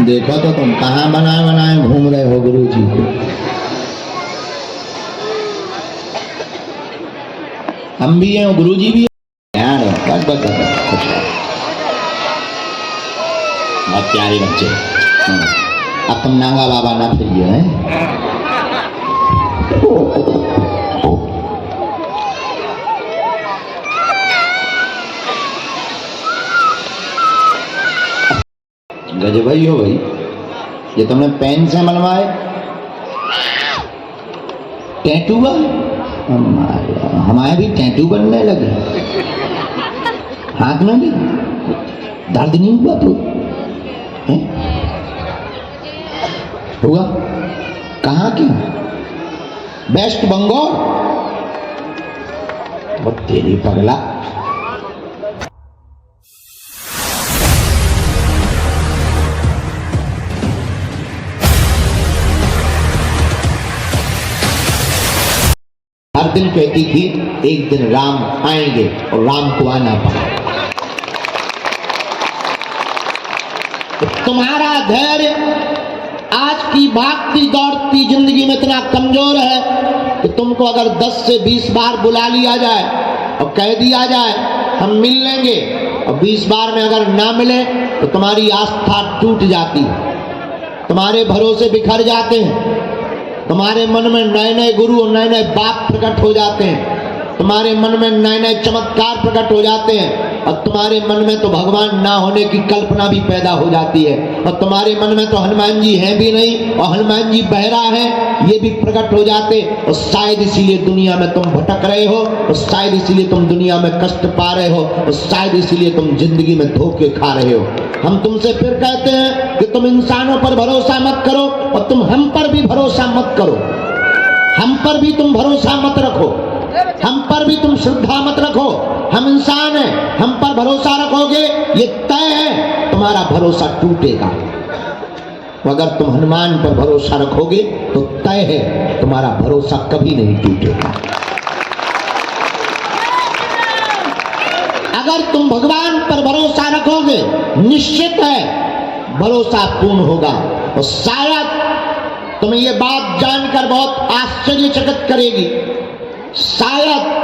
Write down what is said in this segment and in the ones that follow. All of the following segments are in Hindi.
देखो तो तुम कहाँ बनाए बनाए घूम रहे हो गुरु जी को। हम भी हैं, गुरु जी भी हैं यार। बस बस बस, बहुत प्यारे बच्चे। अब तुम नांगा बाबा ना फिरिए हैं। गजब ही हो भाई, ये तुमने पेन से बनवाए टैटू बन। हमारे भी टैटू बनने लगे हाथ में भी। दर्द नहीं हुआ तो है? हुआ कहाँ की? वेस्ट बंगाल। बहुत तेरी पगला। हर दिन कहती थी एक दिन राम आएंगे, और राम को आना पड़ा। तुम्हारा धैर्य आज की भागती दौड़ती जिंदगी में इतना कमजोर है कि तुमको अगर 10 से 20 बार बुला लिया जाए और कह दिया जाए हम मिल लेंगे, और 20 बार में अगर ना मिले तो तुम्हारी आस्था टूट जाती है, तुम्हारे भरोसे बिखर जाते हैं, तुम्हारे मन में नए नए गुरु और नए नए बाप प्रकट हो जाते हैं, तुम्हारे मन में नए नए चमत्कार प्रकट हो जाते हैं, और तुम्हारे मन में तो भगवान ना होने की कल्पना भी पैदा हो जाती है, और तुम्हारे मन में तो हनुमान जी हैं भी नहीं और हनुमान जी बहरा है ये भी प्रकट हो जाते। और शायद इसीलिए दुनिया में तुम भटक रहे हो, और शायद इसीलिए तुम दुनिया में कष्ट पा रहे हो, और शायद इसीलिए तुम जिंदगी में धोखे खा रहे हो। हम तुमसे फिर कहते हैं कि तुम इंसानों पर भरोसा मत करो, और तुम हम पर भी भरोसा मत करो। हम पर भी तुम भरोसा मत रखो, हम पर भी तुम श्रद्धा मत रखो। हम इंसान हैं, हम पर भरोसा रखोगे ये तय है तुम्हारा भरोसा टूटेगा। अगर तुम हनुमान पर भरोसा रखोगे तो तय है तुम्हारा भरोसा कभी नहीं टूटेगा। अगर तुम भगवान पर भरोसा रखोगे निश्चित है भरोसा पूर्ण होगा। और शायद तुम्हें ये बात जानकर बहुत आश्चर्यचकित करेगी, शायद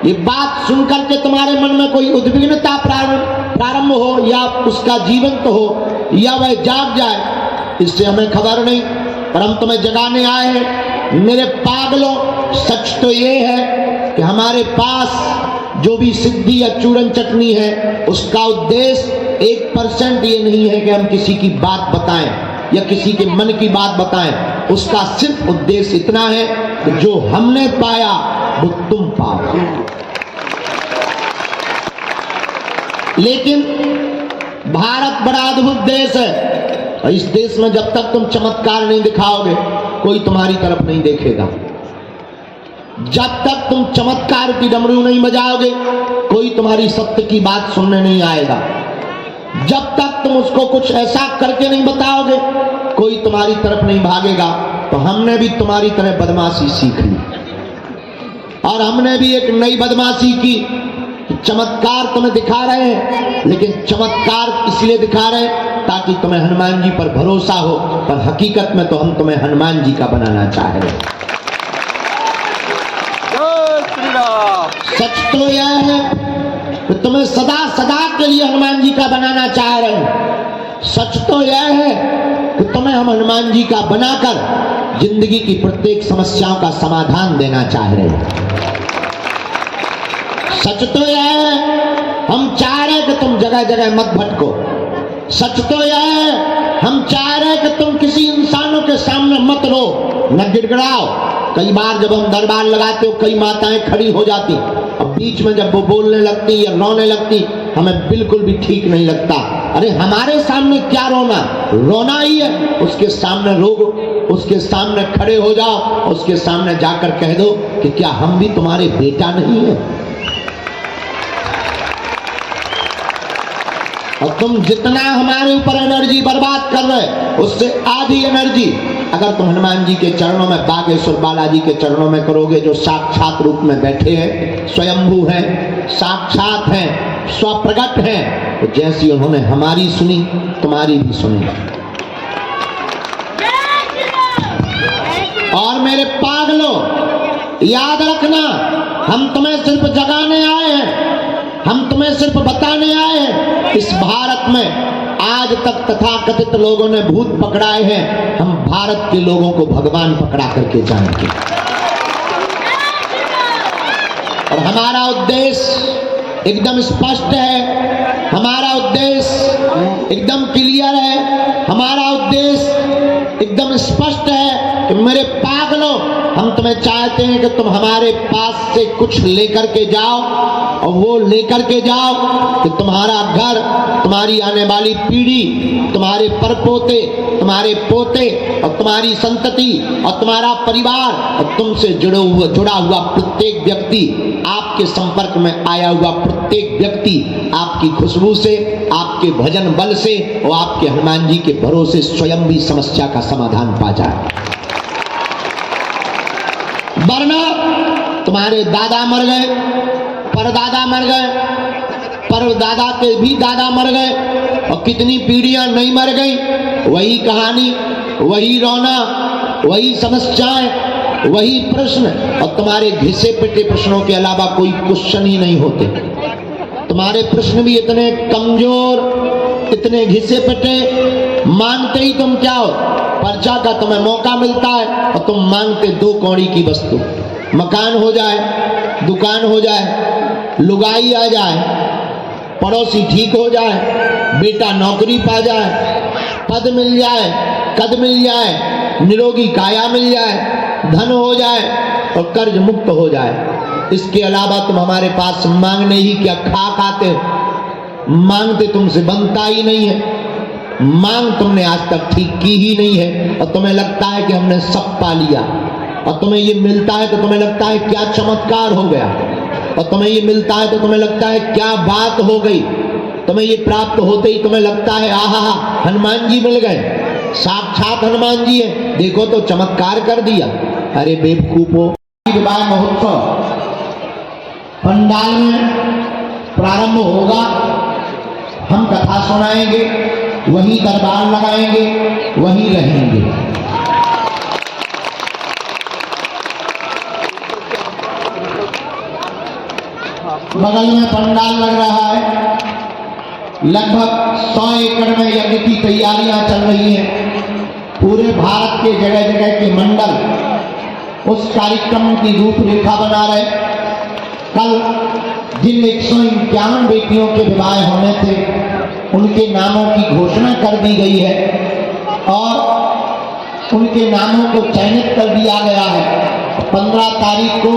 ये बात सुनकर के तुम्हारे मन में कोई उद्विग्नता प्रारंभ हो, या उसका जीवंत हो, या वह जाग जाए, इससे हमें खबर नहीं, पर हम तुम्हें जगाने आए हैं। मेरे पागलों, सच तो ये है कि हमारे पास जो भी सिद्धि या चूरन चटनी है उसका उद्देश्य 1% ये नहीं है कि हम किसी की बात बताएं या किसी के मन की बात बताएं। उसका सिर्फ उद्देश्य इतना है कि जो हमने पाया वो तुम पाओ। लेकिन भारत बड़ा अद्भुत देश है, और इस देश में जब तक तुम चमत्कार नहीं दिखाओगे कोई तुम्हारी तरफ नहीं देखेगा। जब तक तुम चमत्कार की डमरू नहीं बजाओगे कोई तुम्हारी सत्य की बात सुनने नहीं आएगा। जब तक तुम उसको कुछ ऐसा करके नहीं बताओगे कोई तुम्हारी तरफ नहीं भागेगा। तो हमने भी तुम्हारी तरह बदमाशी सीख ली, और हमने भी एक नई बदमाशी की। चमत्कार तुम्हें दिखा रहे हैं, लेकिन चमत्कार इसलिए दिखा रहे हैं ताकि तुम्हें हनुमान जी पर भरोसा हो, पर हकीकत में तो हम तुम्हें हनुमान जी का बनाना चाह रहे हैं। सच तो यह है कि तुम्हें सदा सदा के लिए हनुमान जी का बनाना चाह रहे हैं। सच तो यह है कि तुम्हें हम हनुमान जी का बनाकर जिंदगी की प्रत्येक समस्याओं का समाधान देना चाह रहे हैं। सच तो यह है हम चाह रहे कि तुम जगह जगह मत भटको। सच तो यह है हम चाह रहे कि तुम किसी इंसानों के सामने मत रो, न गिड़गिड़ाओ। कई बार जब हम दरबार लगाते हो कई माताएं खड़ी हो जाती, अब बीच में जब वो बोलने लगती या रोने लगती हमें बिल्कुल भी ठीक नहीं लगता। अरे हमारे सामने क्या रोना, रोना ही है, उसके सामने रो, उसके सामने खड़े हो जाओ, उसके सामने जाकर कह दो कि क्या हम भी तुम्हारे बेटा नहीं है। और तुम जितना हमारे ऊपर एनर्जी बर्बाद कर रहे उससे आधी एनर्जी अगर तुम हनुमान जी के चरणों में, बागेश्वर बालाजी के चरणों में करोगे, जो साक्षात रूप में बैठे हैं, स्वयंभू हैं, साक्षात हैं, स्वप्रगट हैं, तो जैसी उन्होंने हमारी सुनी तुम्हारी भी सुनी। और मेरे पागलों, याद रखना, हम तुम्हें सिर्फ जगाने आए हैं, हम तुम्हें सिर्फ बताने आए हैं। इस भारत में आज तक तथाकथित लोगों ने भूत पकड़ाए हैं, हम भारत के लोगों को भगवान पकड़ा करके जाएंगे। और हमारा उद्देश्य एकदम स्पष्ट है, हमारा उद्देश्य एकदम क्लियर है, हमारा उद्देश्य एकदम स्पष्ट है कि मेरे पागलों, हम तुम्हें चाहते हैं कि तुम हमारे पास से कुछ लेकर के जाओ, और वो लेकर के जाओ कि तुम्हारा घर, तुम्हारी आने वाली पीढ़ी, तुम्हारे परपोते, तुम्हारे पोते और तुम्हारी संतति और तुम्हारा परिवार और तुमसे जुड़ा हुआ प्रत्येक व्यक्ति, आपके संपर्क में आया हुआ प्रत्येक व्यक्ति आपकी खुशबू से, आपके भजन बल से और आपके हनुमान जी के भरोसे स्वयं भी समस्या का समाधान पा जाए। वरना तुम्हारे दादा मर गए, परदादा मर गए, परदादा के भी दादा मर गए, और कितनी पीढ़ियां नहीं मर गई, वही कहानी, वही रोना, वही समस्याएं, वही प्रश्न, और तुम्हारे घिसे पिटे प्रश्नों के अलावा कोई क्वेश्चन ही नहीं होते। तुम्हारे प्रश्न भी इतने कमजोर, इतने घिसे पिटे, मांगते ही तुम क्या हो, पर्चा का तुम्हें मौका मिलता है और तुम मांगते 2 कौड़ी की वस्तु, मकान हो जाए, दुकान हो जाए, लुगाई आ जाए, पड़ोसी ठीक हो जाए, बेटा नौकरी पा जाए, पद मिल जाए, कद मिल जाए, निरोगी काया मिल जाए, धन हो जाए और कर्ज मुक्त हो जाए। इसके अलावा तुम हमारे पास मांगने ही क्या खाक आते हो, मांगते तुमसे बनता ही नहीं है, मांग तुमने आज तक ठीक की ही नहीं है, और तुम्हें लगता है कि हमने सब पा लिया, और तुम्हें ये मिलता है तो तुम्हें लगता है क्या चमत्कार हो गया, और तुम्हें ये मिलता है तो तुम्हें लगता है क्या बात हो गई, तुम्हें ये प्राप्त होते ही तुम्हें लगता है आहा हनुमान जी मिल गए, साक्षात हनुमान जी है, देखो तो चमत्कार कर दिया। अरे बेवकूफो, विवाह महोत्सव पंडाल में प्रारंभ होगा, हम कथा सुनाएंगे, वहीं दरबार लगाएंगे, वहीं रहेंगे। बगल में पंडाल लग रहा है, लगभग 100 एकड़ में यज्ञ की तैयारियां चल रही हैं। पूरे भारत के जगह जगह के मंडल उस कार्यक्रम की रूपरेखा बना रहे। कल जिन 151 बेटियों के विवाह होने थे, उनके नामों की घोषणा कर दी गई है और उनके नामों को चयनित कर दिया गया है। 15 तारीख को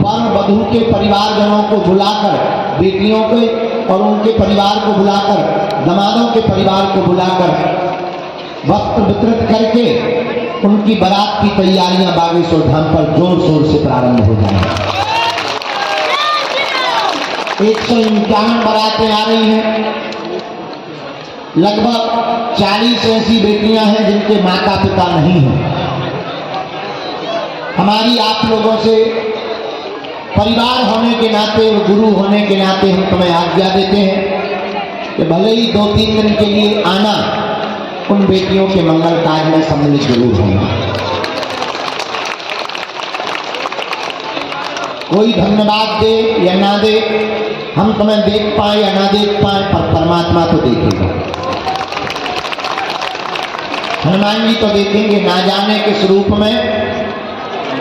वर वधू के परिवारजनों को बुलाकर, बेटियों के और उनके परिवार को बुलाकर, दामादों के परिवार को बुलाकर वस्त्र वितरित करके उनकी बारात की तैयारियां बागेश्वर धाम पर जोर शोर से प्रारंभ हो जाएंगी। 151 बारातें आ रही हैं। लगभग 40 ऐसी बेटियां हैं जिनके माता पिता नहीं हैं। हमारी आप लोगों से परिवार होने के नाते और गुरु होने के नाते हम तुम्हें आज्ञा देते हैं कि भले ही 2-3 दिन के लिए आना, उन बेटियों के मंगल कार्य में सम्मिलित जरूर होना। कोई धन्यवाद दे या ना दे, हम तुम्हें देख पाए या ना देख पाए, पर परमात्मा तो देखेगा। हनुमान जी तो देखेंगे, ना जाने किस रूप में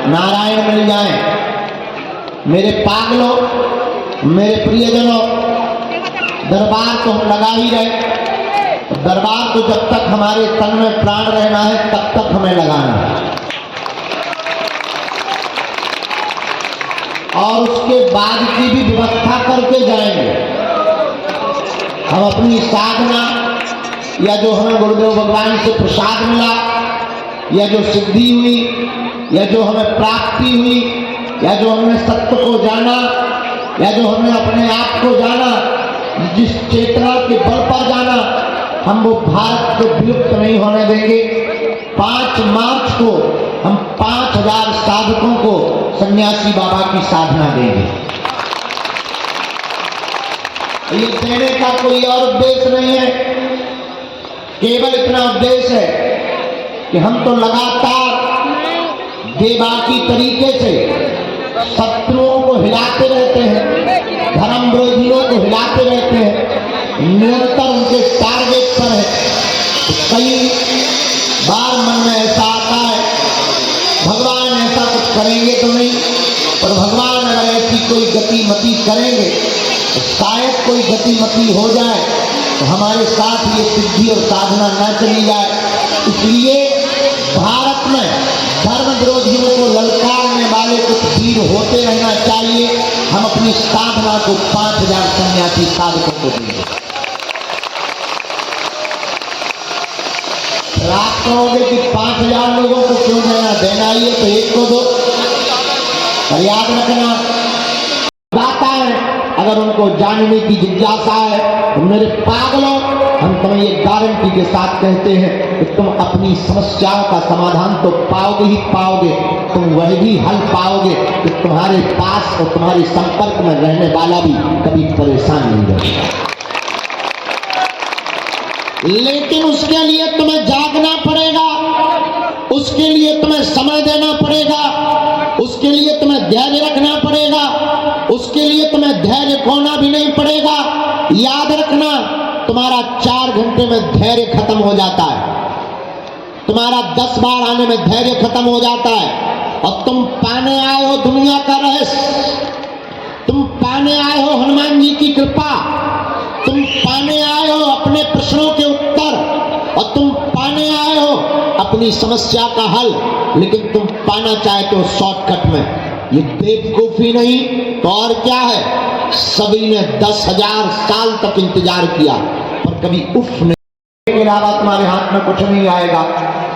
नारायण मिल जाए। मेरे पागलों, मेरे प्रियजनों, दरबार तो हम लगा ही रहे। दरबार तो जब तक हमारे तन में प्राण रहना है तब तक हमें लगाना है, और उसके बाद की भी व्यवस्था करके जाएंगे। हम अपनी साधना या जो हमें गुरुदेव भगवान से प्रसाद मिला, या जो सिद्धि हुई, या जो हमें प्राप्ति हुई, या जो हमने सत्य को जाना, या जो हमने अपने आप को जाना, जिस चेतना के बल पर जाना, हम वो भारत को विलुप्त नहीं होने देंगे। 5 मार्च को हम 5000 साधकों को सन्यासी बाबा की साधना देंगे। ये देने का कोई और उद्देश्य नहीं है, केवल इतना उद्देश्य है कि हम तो लगातार बेबाकी तरीके से शत्रुओं को हिलाते रहते हैं, धर्म विरोधियों को हिलाते रहते हैं, निरंतर उनके टारगेट पर है। तो कई बार मन में ऐसा आता है भगवान ऐसा कुछ करेंगे तो नहीं, पर भगवान अगर ऐसी कोई गतिमति करेंगे तो शायद कोई गतिमति हो जाए तो हमारे साथ ये सिद्धि और साधना न चली जाए। इसलिए भारत में धर्म विरोधियों को ललकारने वाले कुछ वीर होते रहना चाहिए। हम अपनी साधना को 5000 सन्यासी साधकों को देंगे। आप कहोगे कि 5000 लोगों को क्यों देना ही है, तो एक को दो। पर याद रखना बात है, अगर उनको जानने की जिज्ञासा है तो मेरे पागलों, हम तुम्हें ये गारंटी के साथ कहते हैं कि तुम अपनी समस्याओं का समाधान तो पाओगे ही पाओगे, तुम वह भी हल पाओगे कि तुम्हारे पास और तुम्हारे संपर्क में रहने वाला भी कभी परेशान नहीं रहेगा। लेकिन उसके लिए तुम्हें जागना पड़ेगा, उसके लिए तुम्हें समय देना पड़ेगा, उसके लिए तुम्हें धैर्य रखना पड़ेगा, उसके लिए तुम्हें धैर्य खोना भी नहीं पड़ेगा। याद रखना, तुम्हारा 4 घंटे में धैर्य खत्म हो जाता है, तुम्हारा 10 बार आने में धैर्य खत्म हो जाता है। अब तुम पाने आए हो दुनिया का रहस्य, तुम पाने आए हो हनुमान जी की कृपा, तुम पाने आए हो अपने प्रश्नों के उत्तर, और तुम पाने आए हो अपनी समस्या का हल। लेकिन तुम पाना चाहते हो शॉर्टकट में। ये बेवकूफी नहीं तो और क्या है। सभी ने 10,000 साल तक इंतजार किया पर कभी उफ नहीं, के अलावा तुम्हारे हाथ में कुछ नहीं आएगा।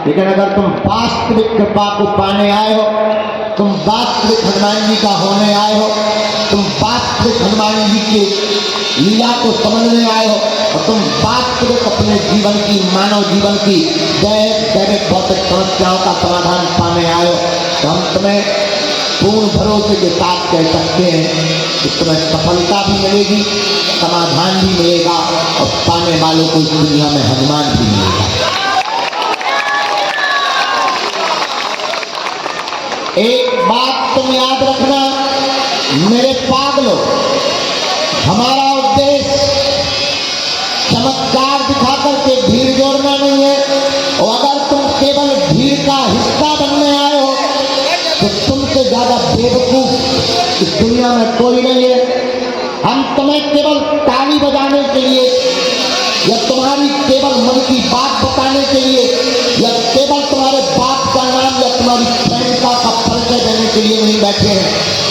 लेकिन अगर तुम वास्तविक कृपा को पाने आए हो, तुम वास्तविक हनुमान जी का होने आए हो, तुम वास्तविक हनुमान जी की लीला को समझने आए हो, और तुम वास्तविक अपने जीवन की, मानव जीवन की दैनिक भौतिक समस्याओं का समाधान पाने आए हो, तो हम तुम्हें पूर्ण भरोसे के साथ कह सकते हैं कि तुम्हें सफलता भी मिलेगी, समाधान भी मिलेगा, और पाने वालों को इस दुनिया में हनुमान भी मिलेगा। एक बात तुम याद रखना मेरे पागलों, हमारा उद्देश्य चमत्कार दिखा करके भीड़ जोड़ना नहीं है। और अगर तुम केवल भीड़ का हिस्सा बनने आए हो तो तुमसे ज्यादा बेवकूफ इस दुनिया में कोई नहीं है। हम तुम्हें केवल ताली बजाने के लिए, या तुम्हारी केवल मन की बात बताने के लिए, या केवल तुम्हारे बाप का नाम या तुम्हारी प्रेमिका का परिचय देने के लिए नहीं बैठे हैं।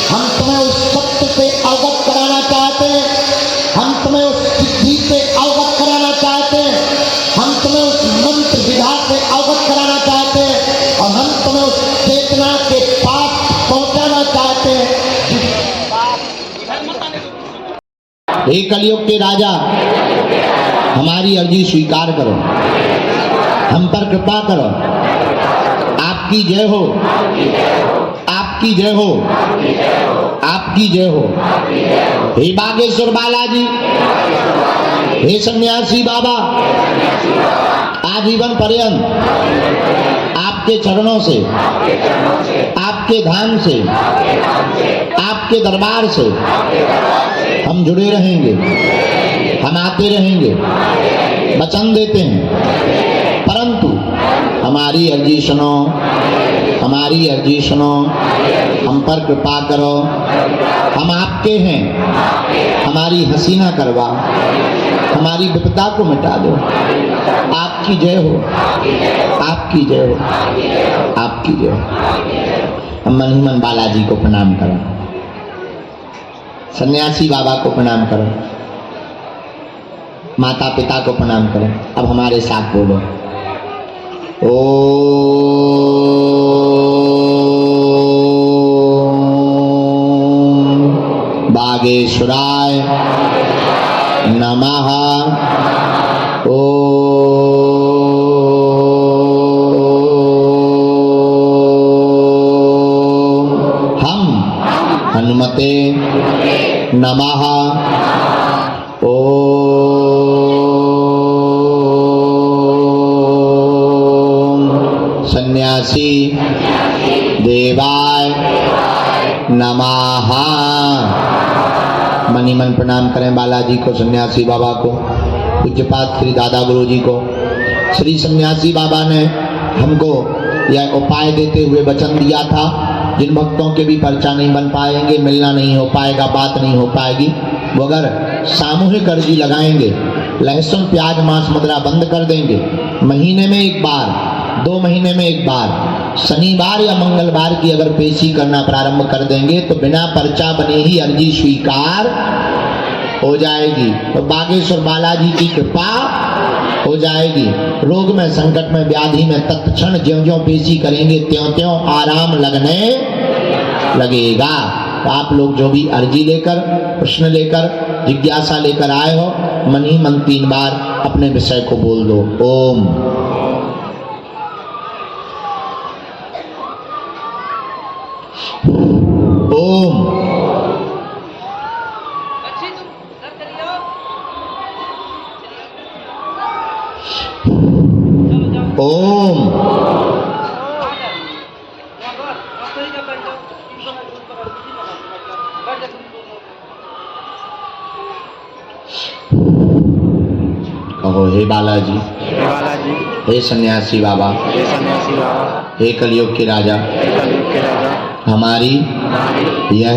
हम तुम्हें उस सत्य से अवगत कराना चाहते हैं, हम तुम्हें उस सिद्धि से अवगत कराना चाहते हैं, हम तुम्हें उस मंत्र विधा से अवगत कराना चाहते हैं, और हम तुम्हें उस चेतना के पास पहुंचाना चाहते हैं। हे कलयुग के राजा, हमारी अर्जी स्वीकार करो, हम पर कृपा करो। आपकी जय हो, आपकी जय हो, आपकी जय हो। हे बागेश्वर बालाजी, हे सन्यासी बाबा, आजीवन पर्यंत आपके चरणों से, आपके धाम से, आपके दरबार से हम जुड़े रहेंगे, हम आते रहेंगे, वचन देते हैं। परंतु हमारी अर्जी सुनो, हमारी अर्जी सुनो, हम पर कृपा करो, हम आपके हैं, हमारी हंसी ना करवा, हमारी विपदा को मिटा दो। आपकी जय हो, आपकी जय हो, आपकी जय हो। हम मन ही मन बालाजी को प्रणाम करो, सन्यासी बाबा को प्रणाम करो, माता पिता को प्रणाम करो। अब हमारे साथ बोलो, ओम बागेश्वराय नमः। ओम हम हनुमते नमः। ओम सन्यासी देवाय नमः। मनी मन प्रणाम करें बालाजी को, सन्यासी बाबा को, पूज्यपाद श्री दादा गुरु जी को। श्री सन्यासी बाबा ने हमको यह उपाय देते हुए वचन दिया था, जिन भक्तों के भी पर्चा नहीं बन पाएंगे, मिलना नहीं हो पाएगा, बात नहीं हो पाएगी, वो अगर सामूहिक अर्जी लगाएंगे, लहसुन प्याज मांस मदिरा बंद कर देंगे, महीने में एक बार, 2 महीने में एक बार, शनिवार या मंगलवार की अगर पेशी करना प्रारंभ कर देंगे तो बिना पर्चा बने ही अर्जी स्वीकार हो जाएगी। तो बागेश्वर बालाजी की कृपा हो जाएगी। रोग में, संकट में, व्याधि में तत्क्षण ज्यों-ज्यों पेशी करेंगे त्यों-त्यों आराम लगने लगेगा। तो आप लोग जो भी अर्जी लेकर, प्रश्न लेकर, जिज्ञासा लेकर आए हो, मन ही मन 3 बार अपने विषय को बोल दो। ओम ओम ओम कहो, हे बालाजी, हे सन्यासी बाबा, हे कलयुग के राजा, हमारी यह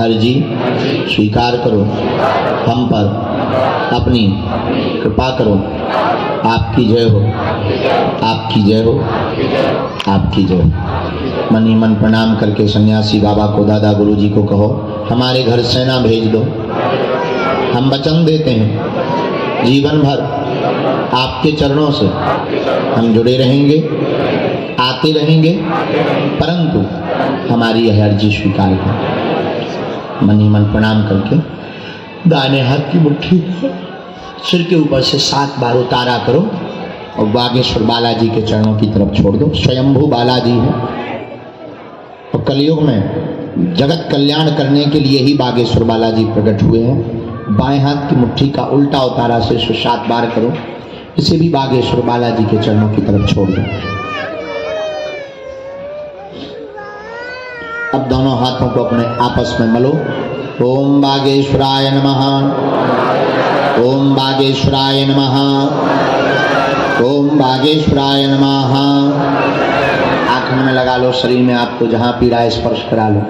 अर्जी स्वीकार करो, हम पर अपनी कृपा करो। आपकी जय हो, आपकी जय हो, आपकी जय हो। मन ही मन प्रणाम करके सन्यासी बाबा को, दादा गुरु जी को कहो, हमारे घर सेना भेज दो। हम वचन देते हैं जीवन भर आपके चरणों से हम जुड़े रहेंगे, आते रहेंगे, परंतु हमारी यह अर्जी स्वीकार करो। मन ही मन प्रणाम करके दाहिने हाथ की मुट्ठी सिर के ऊपर से 7 बार उतारा करो और बागेश्वर बालाजी के चरणों की तरफ छोड़ दो। स्वयंभू बालाजी है और कलयुग में जगत कल्याण करने के लिए ही बागेश्वर बालाजी प्रकट हुए हैं। बाएं हाथ की मुट्ठी का उल्टा उतारा से 7 बार करो, इसे भी बागेश्वर बालाजी के चरणों की तरफ छोड़ दो। अब दोनों हाथों को अपने आपस में मलो। ओम बागेश्वराय नमः, ओम बागेश्वराय नमः, ओम बागेश्वराय नमः। आँखों में लगा लो, शरीर में आपको जहाँ पीड़ा है स्पर्श करा लो।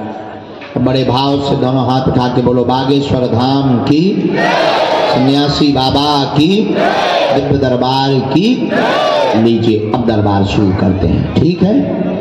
बड़े भाव से दोनों हाथ उठा के बोलो, बागेश्वर धाम की, सन्यासी बाबा की, दिव्य दरबार की। लीजिए, अब दरबार शुरू करते हैं, ठीक है।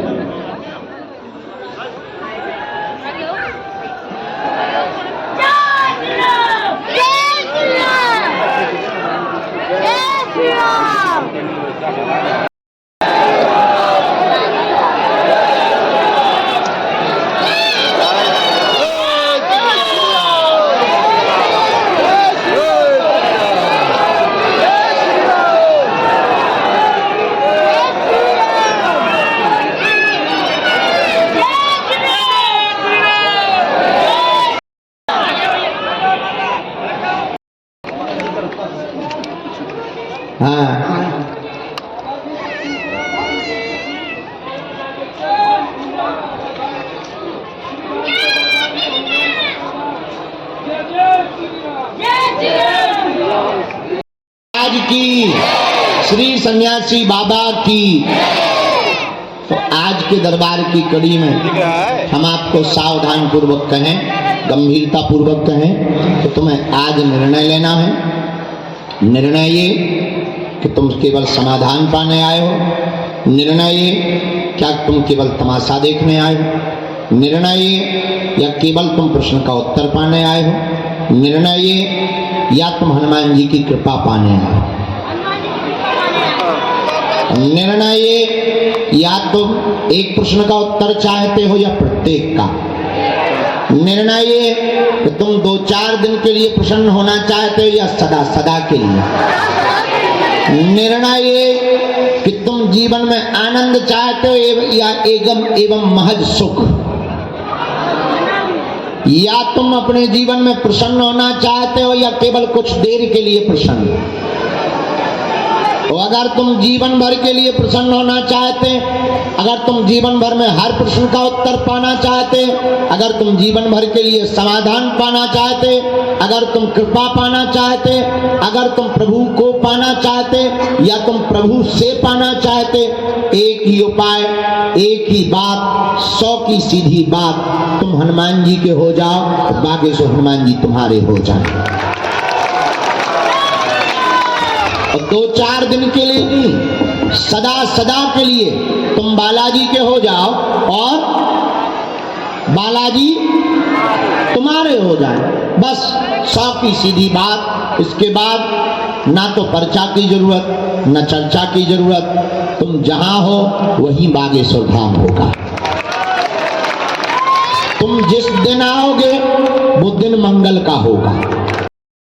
आज की श्री सन्यासी बाबा की। तो आज के दरबार की कड़ी में हम आपको सावधान पूर्वक कहें, गंभीरता पूर्वक कहें तो तुम्हें आज निर्णय लेना है। निर्णय ये कि तुम केवल समाधान पाने आए हो, निर्णय ये क्या तुम केवल तमाशा देखने आए हो, निर्णय ये या केवल तुम प्रश्न का उत्तर पाने आए हो, निर्णय ये या तुम हनुमान जी की कृपा पाने आए हो, निर्णय ये या तुम एक प्रश्न का उत्तर चाहते हो या प्रत्येक का, निर्णय ये कि तुम 2-4 दिन के लिए प्रसन्न होना चाहते हो या सदा सदा के लिए, निर्णय ये कि तुम जीवन में आनंद चाहते हो या एवं महज सुख, या तुम अपने जीवन में प्रसन्न होना चाहते हो या केवल कुछ देर के लिए प्रसन्न हो? तो अगर तुम जीवन भर के लिए प्रसन्न होना चाहते, अगर तुम जीवन भर में हर प्रश्न का उत्तर पाना चाहते, अगर तुम जीवन भर के लिए समाधान पाना चाहते, अगर तुम कृपा पाना चाहते, अगर तुम प्रभु को पाना चाहते या तुम प्रभु से पाना चाहते, एक ही उपाय, एक ही बात, 100 की सीधी बात, तुम हनुमान जी के हो जाओ तो बागेश्वर हनुमान जी तुम्हारे हो जाए। और 2-4 दिन के लिए नहीं, सदा सदा के लिए तुम बालाजी के हो जाओ और बालाजी तुम्हारे हो जाए। बस 100 की सीधी बात। इसके बाद ना तो पर्चा की जरूरत, ना चर्चा की जरूरत, तुम जहां हो वही बागेश्वर धाम होगा। तुम जिस दिन आओगे वो दिन मंगल का होगा।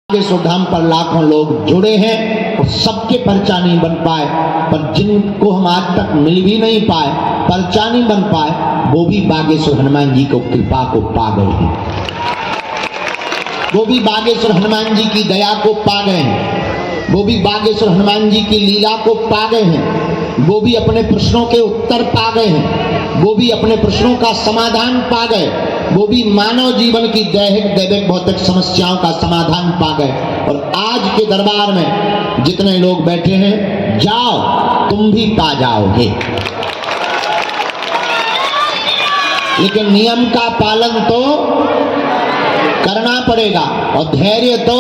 बागेश्वर धाम पर लाखों लोग जुड़े हैं और सबके पर्चा नहीं बन पाए, पर जिनको हम आज तक मिल भी नहीं पाए, पर्चा नहीं बन पाए, वो भी बागेश्वर हनुमान जी को कृपा को पा गए हैं, वो भी बागेश्वर हनुमान जी की दया को पा गए हैं, वो भी बागेश्वर हनुमान जी की लीला को पा गए हैं, वो भी अपने प्रश्नों के उत्तर पा गए हैं, वो भी अपने प्रश्नों का समाधान पा गए, वो भी मानव जीवन की दैहिक भौतिक समस्याओं का समाधान पा गए। और आज के दरबार में जितने लोग बैठे हैं, जाओ तुम भी पा जाओगे, लेकिन नियम का पालन तो करना पड़ेगा। और धैर्य तो,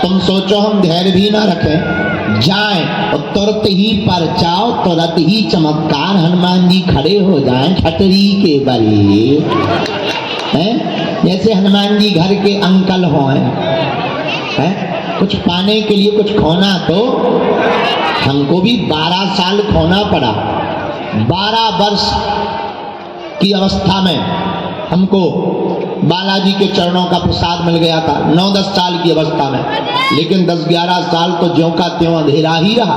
तुम सोचो हम धैर्य भी ना रखें, जाएं और तुरंत ही परचाओ, तुरंत ही चमत्कार, हनुमान जी खड़े हो जाएं छतरी के बल हैं, जैसे हनुमान जी घर के अंकल हो हैं। कुछ पाने के लिए कुछ खोना, तो हमको भी 12 साल खोना पड़ा। 12 वर्ष की अवस्था में हमको बालाजी के चरणों का प्रसाद मिल गया था, 9-10 साल की अवस्था में, लेकिन 10-11 साल तो ज्यों का त्यों अंधेरा ही रहा,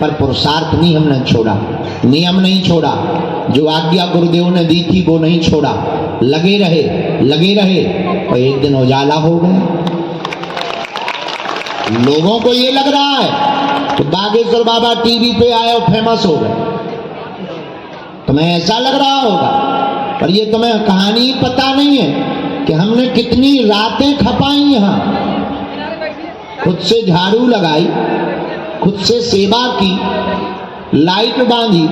पर पुरुषार्थ नहीं हमने छोड़ा, नियम नहीं छोड़ा, जो आज्ञा गुरुदेव ने दी थी वो नहीं छोड़ा, लगे रहे और एक दिन उजाला हो गया। लोगों को ये लग रहा है कि बागेश्वर बाबा टीवी पे आए और फेमस हो गए, तुम्हें ऐसा लग रहा होगा, पर ये तुम्हें कहानी पता नहीं है कि हमने कितनी रातें खपाई यहाँ, खुद से झाड़ू लगाई, खुद से सेवा की, लाइट बांधी,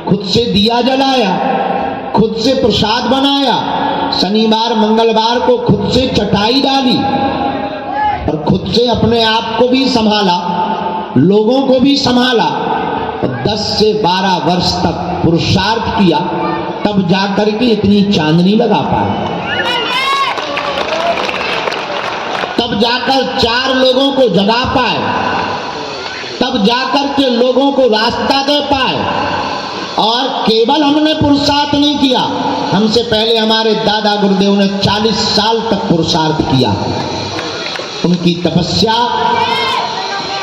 खुद से दिया जलाया, खुद से प्रसाद बनाया, शनिवार मंगलवार को खुद से चटाई डाली और खुद से अपने आप को भी संभाला, लोगों को भी संभाला। और 10 से 12 वर्ष तक पुरुषार्थ किया, तब जाकर के इतनी चांदनी लगा पाए, तब जाकर 4 लोगों को जगा पाए, तब जाकर के लोगों को रास्ता दे पाए। और केवल हमने पुरुषार्थ नहीं किया, हमसे पहले हमारे दादा गुरुदेव ने 40 साल तक पुरुषार्थ किया। उनकी तपस्या,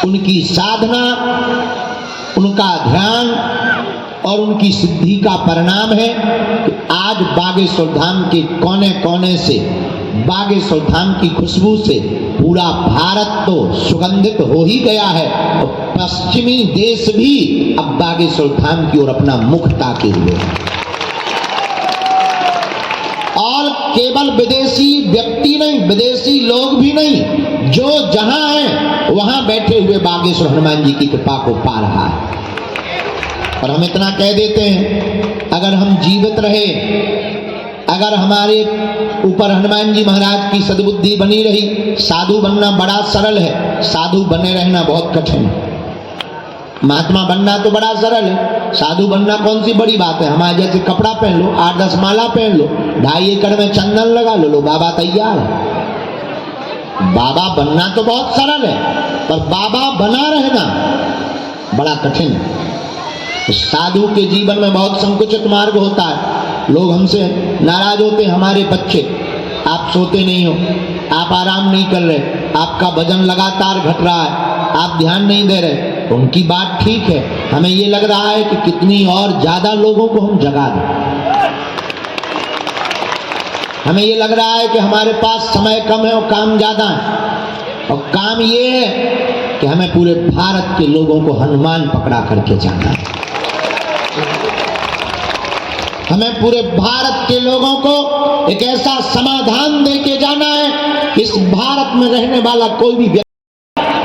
उनकी साधना, उनका ध्यान और उनकी सिद्धि का परिणाम है कि आज बागेश्वर धाम के कोने कोने से, बागेश्वर धाम की खुशबू से पूरा भारत तो सुगंधित हो ही गया है और पश्चिमी देश भी अब बागेश्वर धाम की ओर अपना मुख ताके हुए हैं। और केवल विदेशी व्यक्ति नहीं, विदेशी लोग भी नहीं, जो जहां है वहां बैठे हुए बागेश्वर हनुमान जी की कृपा को पा रहा है। और हम इतना कह देते हैं, अगर हम जीवित रहे, अगर हमारे ऊपर हनुमान जी महाराज की सद्बुद्धि बनी रही, साधु बनना बड़ा सरल है, साधु बने रहना बहुत कठिन है। महात्मा बनना तो बड़ा सरल है, साधु बनना कौन सी बड़ी बात है। हमारे जैसे कपड़ा पहन लो, 8-10 माला पहन लो, 2.5 एकड़ में चंदन लगा लो, बाबा तैयार है। बाबा बनना तो बहुत सरल है, पर बाबा बना रहना बड़ा कठिन है। साधु के जीवन में बहुत संकुचित मार्ग होता है। लोग हमसे नाराज होते हैं, हमारे बच्चे, आप सोते नहीं हो, आप आराम नहीं कर रहे, आपका वजन लगातार घट रहा है, आप ध्यान नहीं दे रहे। उनकी बात ठीक है, हमें ये लग रहा है कि कितनी और ज्यादा लोगों को हम जगा दें। हमें ये लग रहा है कि हमारे पास समय कम है और काम ज्यादा है, और काम ये है कि हमें पूरे भारत के लोगों को हनुमान पकड़ा करके जाना है। हमें पूरे भारत के लोगों को एक ऐसा समाधान दे के जाना है कि इस भारत में रहने वाला कोई भी व्यक्ति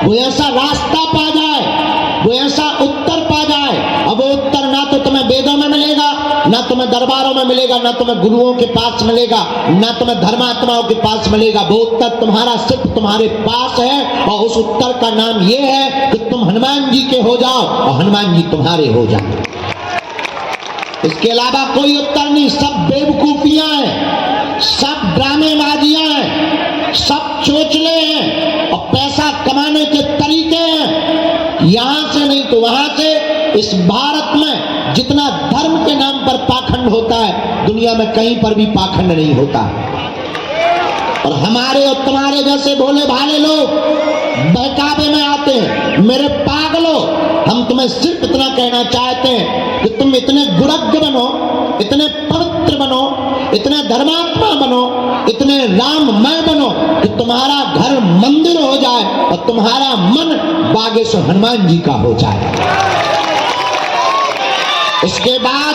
वो ऐसा रास्ता पा जाए, वो ऐसा उत्तर पा जाए। अब वो उत्तर ना तो तुम्हें वेदों में मिलेगा, ना तुम्हें दरबारों में मिलेगा, ना तुम्हें गुरुओं के पास मिलेगा, ना तुम्हें धर्मात्माओं के पास मिलेगा। वो उत्तर तुम्हारा सिर्फ तुम्हारे पास है, और उस उत्तर का नाम ये है कि तुम हनुमान जी के हो जाओ और हनुमान जी तुम्हारे हो जाओ। इसके अलावा कोई उत्तर नहीं। सब बेवकूफियां हैं, सब ड्रामेबाजियां हैं, सब चोचले हैं, और पैसा कमाने के तरीके हैं, यहां से नहीं तो वहां से। इस भारत में जितना धर्म के नाम पर पाखंड होता है, दुनिया में कहीं पर भी पाखंड नहीं होता। और हमारे और तुम्हारे जैसे भोले भाले लोग बहकावे में आते हैं। मेरे पागलों, हम तुम्हें सिर्फ इतना कहना चाहते हैं कि तुम इतने गुरज्ञ बनो, इतने पवित्र बनो, इतने धर्मात्मा बनो, इतने राममय बनो कि तुम्हारा घर मंदिर हो जाए और तुम्हारा मन बागेश्वर हनुमान जी का हो जाए। इसके बाद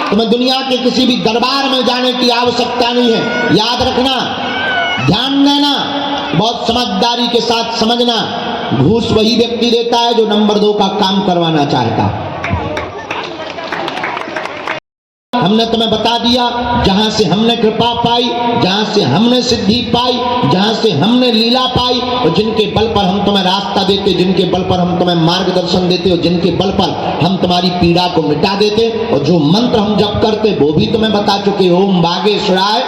तुम्हें दुनिया के किसी भी दरबार में जाने की आवश्यकता नहीं है। याद रखना, ध्यान देना, बहुत समझदारी के साथ समझना, घूस वही व्यक्ति देता है जो नंबर 2 का काम करवाना चाहता। हमने तुम्हें बता दिया, जहां से हमने कृपा पाई, जहां से हमने सिद्धि पाई, जहां से हमने लीला पाई, और जिनके बल पर हम तुम्हें रास्ता देते, जिनके बल पर हम तुम्हें मार्गदर्शन देते, और जिनके बल पर हम तुम्हारी पीड़ा को मिटा देते, और जो मंत्र हम जप करते वो भी तुम्हें बता चुके। ओम बागेश्वराय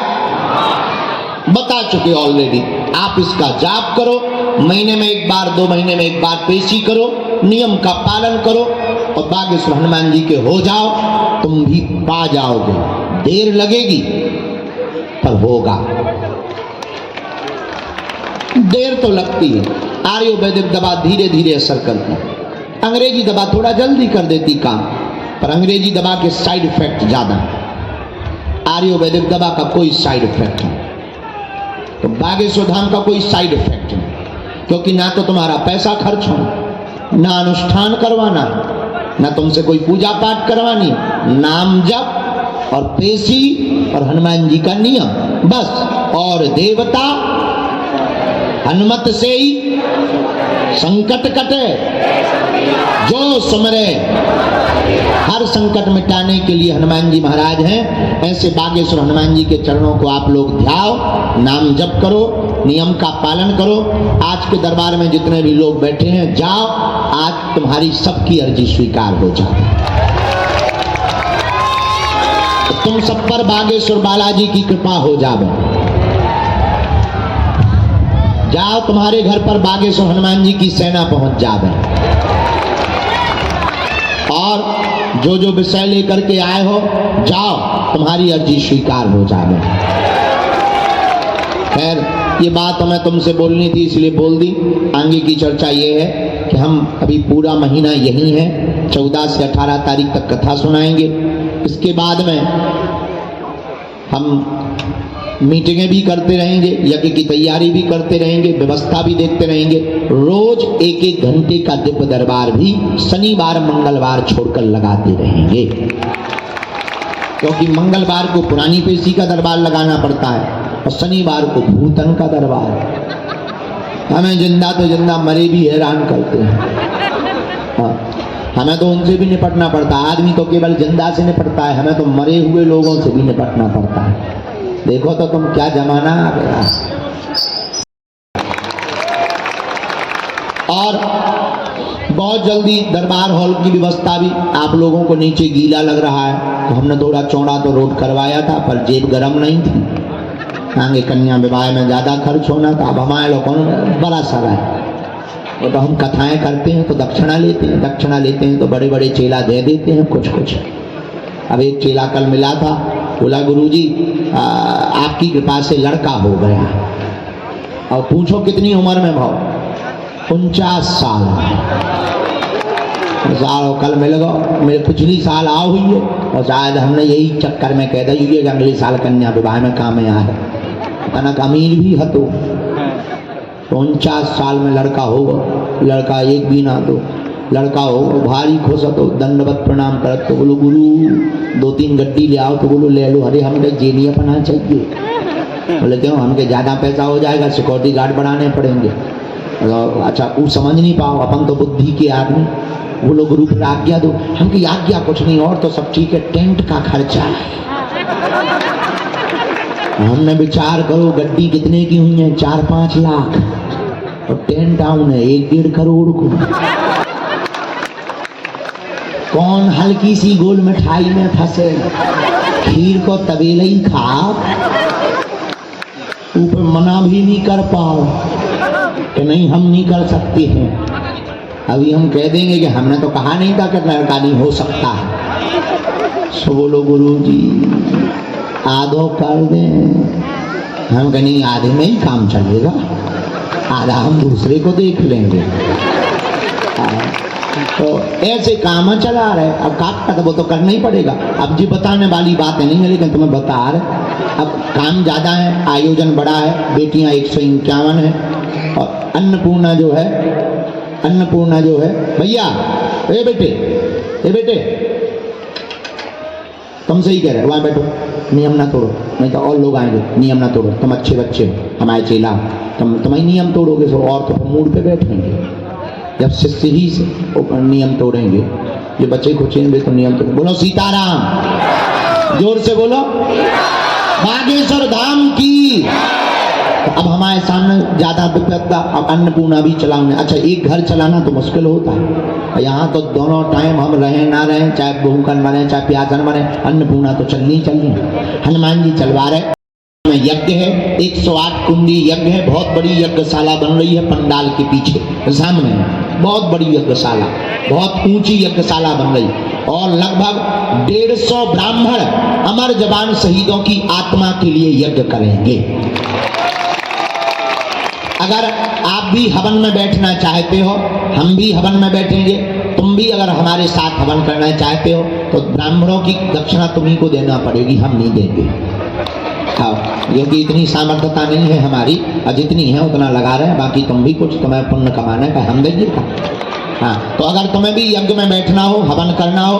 बता चुके ऑलरेडी। आप इसका जाप करो, महीने में एक बार, 2 महीने में एक बार पेशी करो, नियम का पालन करो, और बागेश्वर हनुमान जी के हो जाओ। तुम भी पा जाओगे। देर लगेगी पर होगा। देर तो लगती है। आयुर्वेदिक दवा धीरे धीरे असर करती है, अंग्रेजी दवा थोड़ा जल्दी कर देती काम, पर अंग्रेजी दवा के साइड इफेक्ट ज्यादा, आयुर्वेदिक दवा का कोई साइड इफेक्ट नहीं। तो बागेश्वर धाम का कोई साइड इफेक्ट नहीं, क्योंकि ना तो तुम्हारा पैसा खर्च हो, ना अनुष्ठान करवाना, ना तुमसे कोई पूजा पाठ करवानी, नाम जप और पेशी और हनुमान जी का नियम बस। और देवता हनुमत से ही संकट कटे, जो सुमरे हर संकट मिटाने के लिए हनुमान जी महाराज हैं। ऐसे बागेश्वर हनुमान जी के चरणों को आप लोग ध्याओ, नाम जप करो, नियम का पालन करो। आज के दरबार में जितने भी लोग बैठे हैं, जाओ, आज तुम्हारी सबकी अर्जी स्वीकार हो जाए। तुम सब पर बागेश्वर बालाजी की कृपा हो जाए। जाओ, तुम्हारे घर पर बागेश्वर हनुमान जी की सेना पहुंच जाए, और जो जो विषय लेकर के आए हो, जाओ, तुम्हारी अर्जी स्वीकार हो जाए। खैर, ये बात हमें तुमसे बोलनी थी इसलिए बोल दी। आगे की चर्चा ये है कि हम अभी पूरा महीना यही है, 14 से 18 तारीख तक कथा सुनाएंगे। इसके बाद में हम मीटिंगें भी करते रहेंगे, यज्ञ की तैयारी भी करते रहेंगे, व्यवस्था भी देखते रहेंगे। रोज 1-1 घंटे का दिव्य दरबार भी शनिवार मंगलवार छोड़कर लगाते रहेंगे, क्योंकि मंगलवार को पुरानी पेशी का दरबार लगाना पड़ता है और शनिवार को भूतन का दरबार। हमें जिंदा तो जिंदा मरे भी हैरान करते हैं। हमें तो उनसे भी निपटना पड़ता है। आदमी तो केवल जिंदा से निपटता है, हमें तो मरे हुए लोगों से भी निपटना पड़ता है। देखो तो तुम क्या जमाना आ गया। और बहुत जल्दी दरबार हॉल की व्यवस्था भी, आप लोगों को नीचे गीला लग रहा है तो हमने थोड़ा चौड़ा तो रोड करवाया था, पर जेब गर्म नहीं थी। आगे कन्या विवाह में ज़्यादा खर्च होना था। अब हमारे लोगों ने बड़ा सारा है, और तो हम कथाएं करते हैं तो दक्षिणा लेते हैं, दक्षिणा लेते हैं तो बड़े बड़े चेला दे देते हैं कुछ कुछ। अब एक चेला कल मिला था, बोला गुरुजी आपकी कृपा से लड़का हो गया। और पूछो कितनी उम्र में भाव? 49 साल। कल मिल गया, मेरे पिछली साल आ हुई है, और शायद हमने यही चक्कर में कह दी कि अगले साल कन्या विवाह में काम में आए। अनक अमीर भी हतो 49 साल में लड़का होगा, लड़का एक भी ना दो, लड़का हो भारी खुश तो दंडवत प्रणाम करत तो बोलो गुरु 2-3 गड्डी ले आओ, तो बोलो ले लो। अरे हमके जेलिया पना चाहिए। बोले क्यों? हमके ज़्यादा पैसा हो जाएगा, सिक्योरिटी गार्ड बढ़ाने पड़ेंगे। अच्छा वो समझ नहीं पाओ, अपन तो बुद्धि के आदमी। बोलो गुरु फिर आज्ञा दो। हमकी आज्ञा कुछ नहीं, और तो सब ठीक है, टेंट का खर्चा है। हमने विचार करो गड्डी कितने की हुई है, 4-5 लाख, और टेंट डाउन है 1-1.5 करोड़ को। कौन हल्की सी गोल मिठाई में फंसे, खीर को तबेला ही खाओ, ऊपर मना भी नहीं कर पाओ कि नहीं हम नहीं कर सकते हैं। अभी हम कह देंगे कि हमने तो कहा नहीं था कि लड़का नहीं हो सकता है। सो बोलो गुरु जी आधो कर दें। हम कहें नहीं, आधे में ही काम चलेगा, आधा हम दूसरे को देख लेंगे। तो ऐसे काम चला रहे। अब काट का वो तो करना ही पड़ेगा। अब जी बताने वाली बात नहीं है, लेकिन तुम्हें बता रहे। अब काम ज़्यादा है, आयोजन बड़ा है, बेटियां 151 है, और अन्नपूर्णा जो है, अन्नपूर्णा जो है, भैया ए बेटे तुमसे ही कह रहे, वहाँ बैठो, नियम ना तोड़ो, नहीं तो और लोग आएंगे। नियम ना तोड़ो, तुम अच्छे बच्चे हो, हमारे चेला, तुम्हारी नियम तोड़ोगे तो और तो मूड पे बैठेंगे। जब शिष्य ही से नियम तोड़ेंगे, जो बच्चे खुचेंगे तो नियम तोड़ेंगे। बोलो सीताराम, जोर से बोलो, बागेश्वर धाम की। तो अब हमारे सामने ज्यादा विपदा, अब अन्नपूर्णा भी चलाने। अच्छा एक घर चलाना तो मुश्किल होता है, यहाँ तो दोनों टाइम हम रहे ना रहे, चाहे भूखन बने चाहे प्यासन बने, अन्नपूर्णा तो चलनी। हनुमान जी चलवा रहे। यज्ञ है, 108 कुंडी यज्ञ है, बहुत बड़ी यज्ञशाला बन रही है पंडाल के पीछे सामने, बहुत बड़ी यज्ञशाला, बहुत ऊंची यज्ञशाला बन रही, और लगभग 150 ब्राह्मण अमर जवान शहीदों की आत्मा के लिए यज्ञ करेंगे। अगर आप भी हवन में बैठना चाहते हो, हम भी हवन में बैठेंगे, तुम भी अगर हमारे साथ हवन करना चाहते हो तो ब्राह्मणों की दक्षिणा तुम्ही को देना पड़ेगी, हम नहीं देंगे। हाँ, क्योंकि इतनी सामर्थ्यता नहीं है हमारी, और जितनी है उतना लगा रहे हैं, बाकी तुम भी कुछ तुम्हें पुण्य कमाना है, हम देंगे। हाँ, तो अगर तुम्हें भी यज्ञ में बैठना हो, हवन करना हो,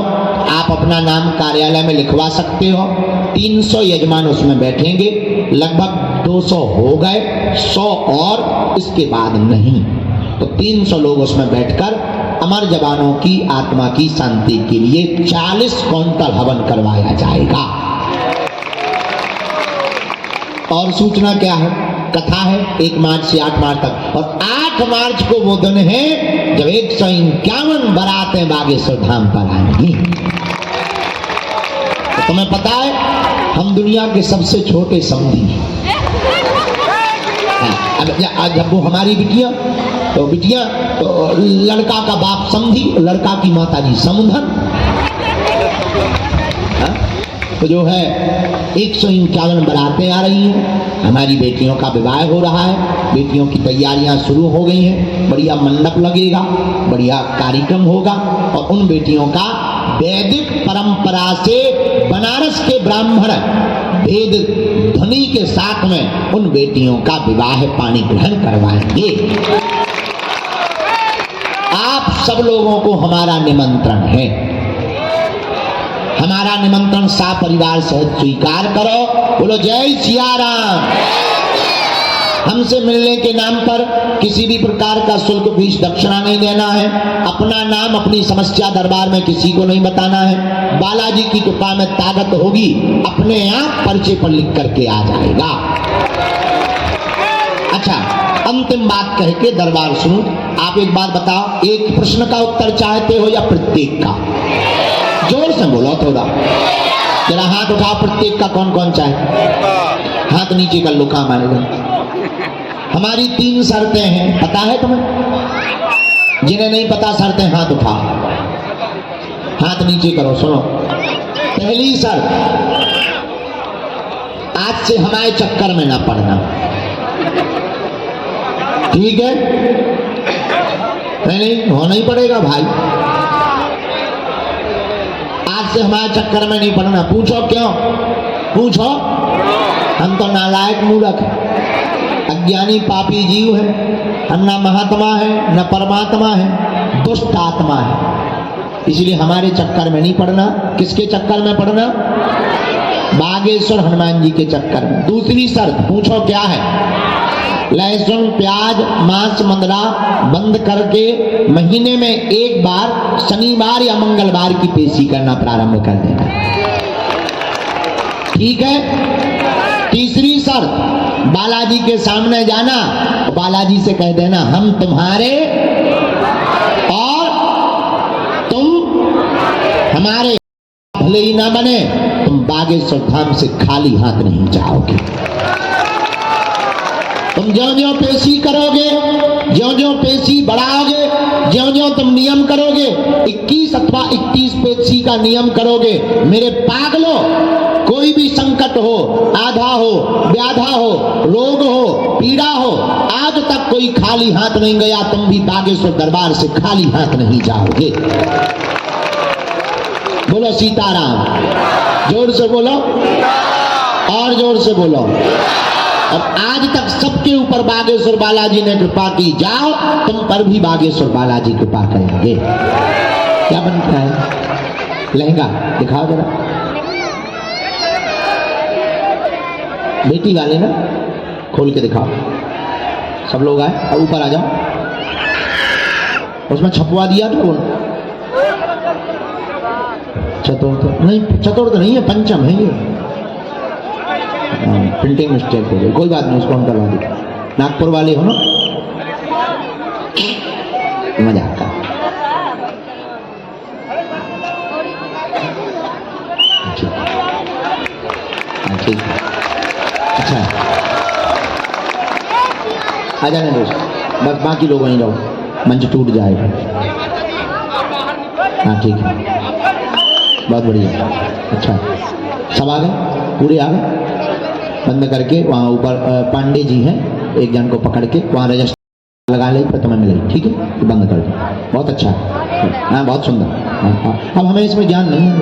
आप अपना नाम कार्यालय में लिखवा सकते हो। 300 यजमान उसमें बैठेंगे, लगभग 200 हो गए, 100 और इसके बाद नहीं, तो 300 लोग उसमें बैठकर अमर जवानों की आत्मा की शांति के लिए 40 क्विंटल हवन करवाया जाएगा। और सूचना क्या है, कथा है 1 मार्च से 8 मार्च तक, और 8 मार्च को वो दिन है जब 151 बारातें बागेश्वर धाम पर आएंगी। तो तुम्हें पता है हम दुनिया के सबसे छोटे समधी हैं। अब जब वो हमारी बिटिया तो लड़का का बाप समधी, लड़का की माता जी समुधन, तो जो है 151 बारातें आ रही हैं। हमारी बेटियों का विवाह हो रहा है, बेटियों की तैयारियां शुरू हो गई हैं, बढ़िया मंडप लगेगा, बढ़िया कार्यक्रम होगा, और उन बेटियों का वैदिक परंपरा से बनारस के ब्राह्मण वेद ध्वनि के साथ में उन बेटियों का विवाह पाणी ग्रहण करवाएंगे। आप सब लोगों को हमारा निमंत्रण है, हमारा निमंत्रण परिवार सहित स्वीकार करो। बोलो जय सिया राम। हमसे मिलने के नाम पर किसी भी प्रकार का शुल्क फीस दक्षिणा नहीं देना है। अपना नाम अपनी समस्या दरबार में किसी को नहीं बताना है। बालाजी की कृपा में ताकत होगी, अपने आप पर्चे पर लिख करके आ जाएगा। अच्छा, अंतिम बात कह के दरबार सुनो। आप एक बात बताओ, एक प्रश्न का उत्तर चाहते हो या प्रत्येक का? जोर से बोलो थोड़ा, जरा हाथ उठाओ, प्रत्येक का कौन कौन चाहे? हाथ नीचे कर लो, काम आएगा। हमारी 3 शर्तें हैं, पता है तुम्हें? जिन्हें नहीं पता शर्तें हाथ उठाओ, हाथ नीचे करो। सुनो, पहली शर्त, आज से हमारे चक्कर में ना पड़ना, ठीक है? नहीं होना ही पड़ेगा भाई, आज से हमारे चक्कर में नहीं पड़ना। पूछो क्यों? पूछो, हम तो नालायक मूर्ख हैं। अज्ञानी पापी जीव है, हम ना महात्मा है न परमात्मा है, दुष्ट आत्मा है। इसलिए हमारे चक्कर में नहीं पड़ना। किसके चक्कर में पड़ना? बागेश्वर हनुमान जी के चक्कर में। दूसरी शर्त पूछो क्या है? लहसुन प्याज मांस मंदरा बंद करके महीने में एक बार शनिवार या मंगलवार की पेशी करना प्रारंभ कर देना। ठीक है। तीसरी शर्त, बालाजी के सामने जाना, बालाजी से कह देना हम तुम्हारे और तुम हमारे, भले ही ना बने तुम बागेश्वर धाम से खाली हाथ नहीं जाओगे। तुम ज्यों-ज्यों पेशी करोगे, ज्यों-ज्यों पेशी बढ़ाओगे, ज्यों-ज्यों तुम नियम करोगे, 21 अथवा 31 पेशी का नियम करोगे, मेरे पागलों, कोई भी संकट हो, आधा हो, व्याधा हो, रोग हो, पीड़ा हो, आज तक कोई खाली हाथ नहीं गया। तुम भी बागेश्वर दरबार से खाली हाथ नहीं जाओगे। बोलो सीताराम। जोर से बोलो और जोर से बोलो। अब आज तक सबके ऊपर बागेश्वर बालाजी ने कृपा की, जाओ तुम पर भी बागेश्वर बालाजी कृपा करेंगे। क्या बनता है? लहंगा दिखाओ जरा, बेटी वाले ना, खोल के दिखाओ। सब लोग आए, अब ऊपर आ जाओ। उसमें छपवा दिया तो चतुर्थ नहीं, चतुर्थ नहीं है, पंचम है ये। प्रिंटिंग मिस्टेक हो गई, कोई बात नहीं, उसको हम करवा देंगे। नागपुर वाले हो ना, मजाक का। ठीक, अच्छा आ जाने दो, बस बाकी लोग वहीं रहो, मंच टूट जाएगा। हाँ ठीक है, बहुत बढ़िया। अच्छा सब आ गए, पूरे आ गए। बंद करके वहाँ ऊपर पांडे जी हैं, एक जन को पकड़ के वहाँ रजिस्टर लगा ले, फिर तुम्हें मिलेगी। ठीक है, तो बंद कर दो। बहुत अच्छा है, हाँ बहुत सुंदर। अब हमें इसमें ज्ञान नहीं है,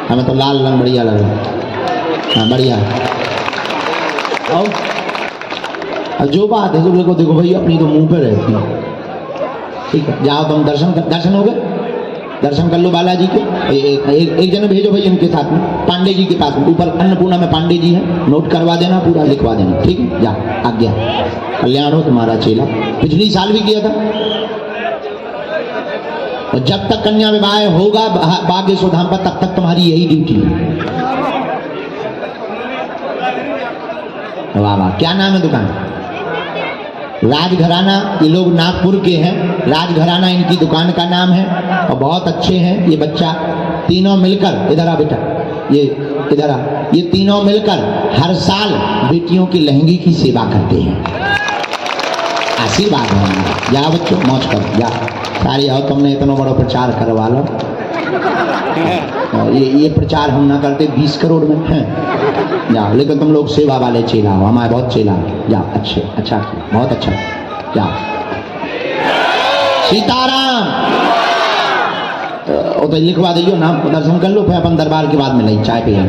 हमें तो लाल रंग बढ़िया लग रहा है। हाँ बढ़िया। और जो बात है जो लोगों को, देखो भाई अपनी तो मुंह पे रहती है। ठीक है, जाओ तुम दर्शन हो गए, दर्शन कर लो बालाजी के। एक जन भेजो भाई इनके साथ में, पांडे जी के पास में, ऊपर अन्नपूर्णा में पांडे जी हैं, नोट करवा देना, पूरा लिखवा देना। ठीक है, जा आज्ञा। कल्याण हो तुम्हारा चेला। पिछली साल भी किया था। और जब तक कन्या विवाह होगा बागेश्वर धाम पर, तब तक तुम्हारी यही ड्यूटी है। वाह वाह, क्या नाम है दुकान? राजघराना। ये लोग नागपुर के हैं, राजघराना इनकी दुकान का नाम है, और बहुत अच्छे हैं ये बच्चा। तीनों मिलकर, इधर आ बेटा, ये इधर आ, ये तीनों मिलकर हर साल बेटियों की लहंगी की सेवा करते हैं। आशीर्वाद है। जाओ बच्चों, मौज करो, जा सारे आओ। तुमने इतना बड़ा प्रचार करवा लो। ये प्रचार हम ना करते 20 करोड़ में हैं। जाओ, लेकिन तुम लोग सेवा वाले चेला हो, हमारे बहुत चेला। जाओ, अच्छे, अच्छा बहुत अच्छा। जाओ, सीताराम। तो लिखवा दियो नाम, दर्शन कर लो, फिर अपन दरबार के बाद में नहीं चाय पिए।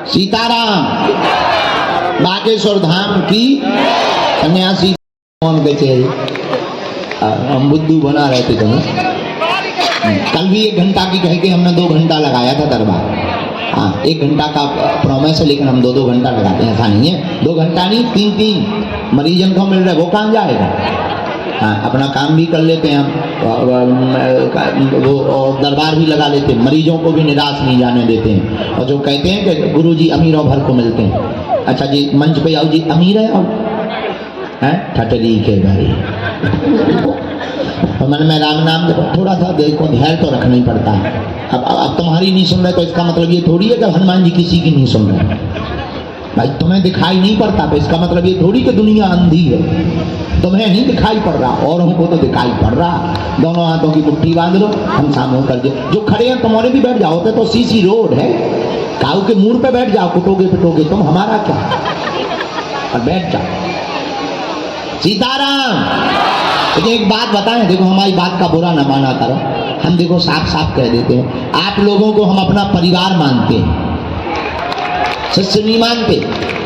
सीताराम। बागेश्वर धाम की सन्यासी कौन कहते हैं, हम बुद्धू बना रहे थे तुम्हें। कल भी 1 घंटा की कह के हमने 2 घंटा लगाया था दरबार। हाँ, 1 घंटा का प्रॉमिस है, लेकिन हम 2-2 घंटा लगाते हैं। ऐसा नहीं है 2 घंटा नहीं, 3-3 मरीजन को मिल रहा है, वो कहाँ जाएगा। हाँ, अपना काम भी कर लेते हैं हम, वो और दरबार भी लगा लेते हैं, मरीजों को भी निराश नहीं जाने देते हैं। और जो कहते हैं कि गुरुजी अमीरों भर को मिलते हैं, अच्छा जी मंच पे आओ जी, अमीर है आओ, ठटरी के भाई। तो मन में राम नाम थोड़ा सा देखो, धैर्य तो रखना ही पड़ता है। अब तुम्हारी नहीं सुन रहे तो इसका मतलब ये थोड़ी है कि हनुमान जी किसी की नहीं सुन रहे भाई। तुम्हें दिखाई नहीं पड़ता तो इसका मतलब ये थोड़ी कि दुनिया अंधी है। तुम्हें नहीं दिखाई पड़ रहा, औरों को तो दिखाई पड़ रहा। दोनों हाथों की मुट्ठी बांध लो, हम सामने कर दे। जो खड़े हैं तुम्हारे भी बैठ जाओ, तो सीसी रोड है, काऊ के मूड पे बैठ जाओ, कुटोगे पिटोगे तुम, हमारा क्या। और बैठ जाओ। सीताराम। तो एक बात बताएं, देखो हमारी बात का बुरा न माना करो, हम देखो साफ साफ कह देते हैं, आप लोगों को हम अपना परिवार मानते हैं, शिष्य नहीं मानते।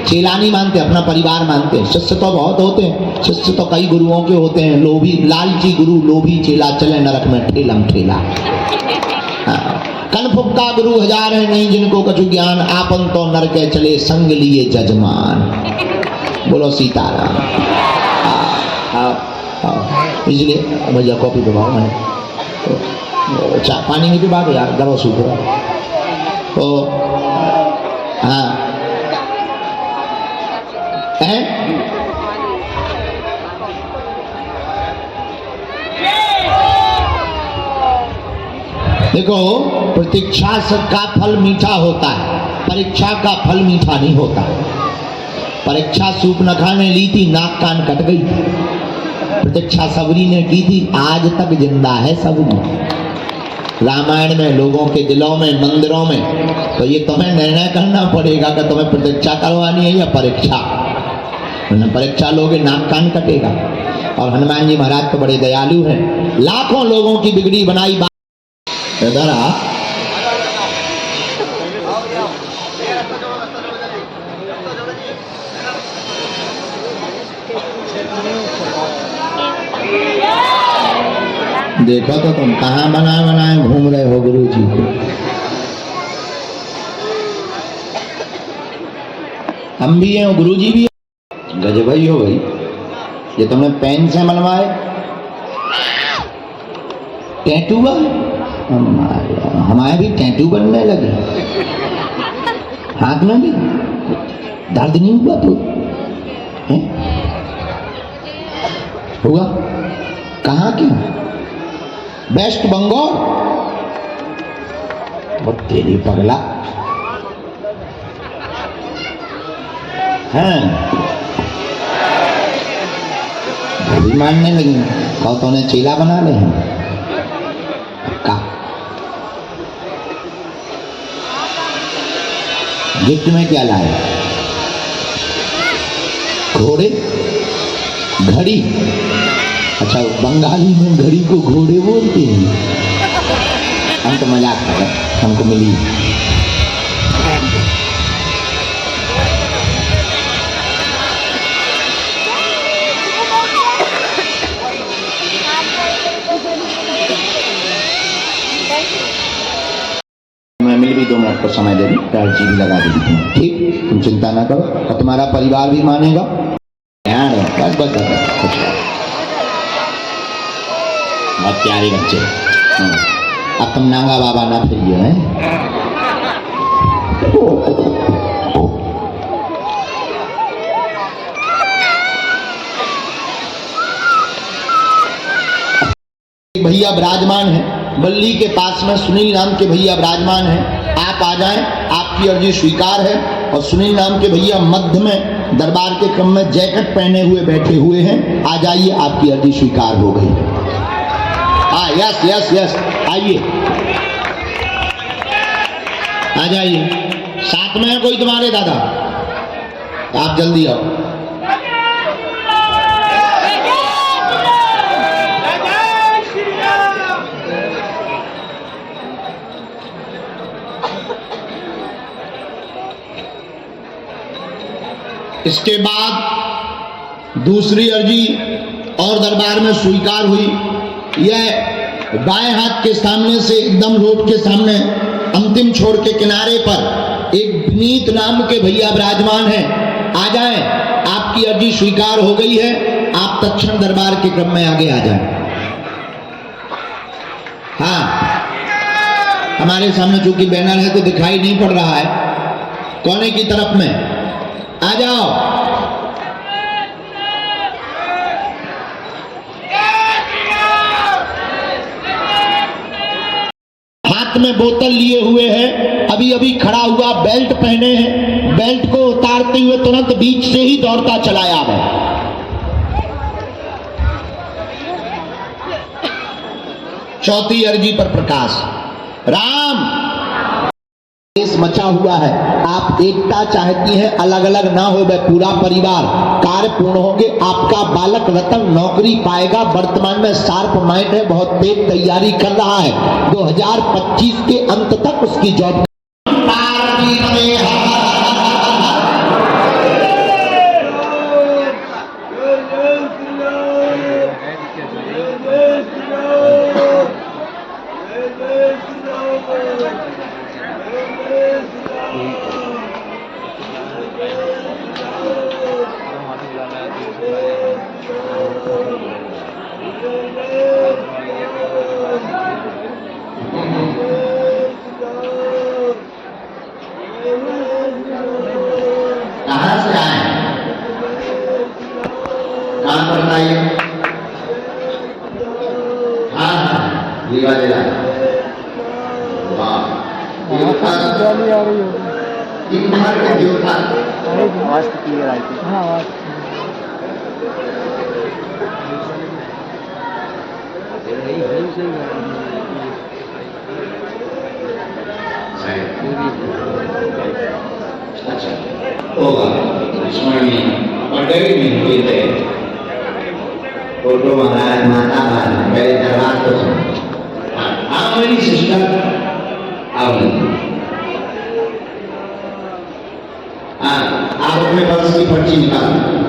चेला नहीं मानते, अपना परिवार मानते हैं। शिष्य तो बहुत होते हैं, शिष्य तो कई गुरुओं के होते हैं। लोभी लालची गुरु, लोभी चेला, चले नरक में ठेलम ठेला। कनफुक्का गुरु हजार है, नहीं जिनको कछु ज्ञान, आपन तो नरके चले संग लिए जजमान। बोलो सीताराम। इसलिए भैया कॉफी पिवाओ, मैं पानी नहीं पिवा दो यार, गलो सूख रहा। तो हाँ है? देखो, प्रतीक्षा का फल मीठा होता है, परीक्षा का फल मीठा नहीं होता। परीक्षा सूप न खाने ली थी, नाक कान कट गई। प्रतीक्षा सबरी ने की थी, आज तक जिंदा है सबरी। रामायण में, लोगों के दिलों में, मंदिरों में। तो ये तुम्हें निर्णय करना पड़ेगा कि तुम्हें प्रतीक्षा करवानी है या परीक्षा। परीक्षा लोगे नाक कान कटेगा। और हनुमान जी महाराज तो बड़े दयालु हैं, लाखों लोगों की बिगड़ी बनाई बात। इधर आ, देखो तो तुम कहाँ बनाए बनाए घूम रहे हो गुरु जी को। हम भी हैं, गुरु जी भी हैं। गजबई हो गई, ये तुमने पेन से बनवाए, टैटू हुआ। हमारे भी टैटू बनने लगे, हाथ में भी। दर्द नहीं हुआ तो है? हुआ? कहाँ क्यों? वेस्ट बंगाल। वो तेरी पगला हैं, भी मानने लगी। कहो तो उन्हें चेला बना ले हैं का। गिफ्ट में क्या लाए? घोड़े, घड़ी। अच्छा, बंगाली में घड़ी को घोड़े बोलते हैं। हम तो मजाक कर रहे, हमको मिली। मैं मिल भी 2 मिनट को समय दे दी, जी भी लगा दी तुम, ठीक? तुम चिंता ना करो, और तुम्हारा परिवार भी मानेगा। ध्यान रखो, बस बस बस। बहुत प्यारे बच्चे। अब तुम नांगा बाबा ना फिरिए हैं। भैया विराजमान है बल्ली के पास में, सुनील नाम के भैया विराजमान हैं। आप आ जाएं, आपकी अर्जी स्वीकार है। और सुनील नाम के भैया मध्य में दरबार के क्रम में जैकेट पहने हुए बैठे हुए हैं। आ जाइए, आपकी अर्जी स्वीकार हो गई है। हाँ, यस यस यस, आइए, आ जाइए। साथ में है कोई तुम्हारे दादा? आप जल्दी आओ। इसके बाद दूसरी अर्जी और दरबार में स्वीकार हुई। यह बाएं हाथ के सामने से एकदम रोड के सामने अंतिम छोर के किनारे पर एक विनीत नाम के भैया विराजमान हैं। आ जाएं, आपकी अर्जी स्वीकार हो गई है। आप तत्क्षण दरबार के क्रम में आगे आ जाएं। हाँ, हमारे सामने चूंकि बैनर है तो दिखाई नहीं पड़ रहा है, कोने की तरफ में आ जाओ। हाथ में बोतल लिए हुए हैं, अभी अभी खड़ा हुआ, बेल्ट पहने हैं। बेल्ट को उतारते हुए तुरंत बीच से ही दौड़ता चला आवे। चौथी अर्जी पर प्रकाश। राम, देश मचा हुआ है, आप एकता चाहती हैं, अलग अलग ना हो, वह पूरा परिवार। कार्य पूर्ण होंगे, आपका बालक रतन नौकरी पाएगा। वर्तमान में शार्प माइंड है, बहुत तेज तैयारी कर रहा है। 2025 के अंत तक उसकी जॉब। था, गाली आ रही होगी। तीन नंबर का जो था आवाज तो क्लियर आई थी। हाँ आवाज अच्छा होगा स्मरणीय मंडली में हुई थे फोटो महाराज माता महाराज पहले दरबार तो सुन। हाँ मेरी सिस्टर आओ हाँ आप अपने बस की पर्ची निकालो।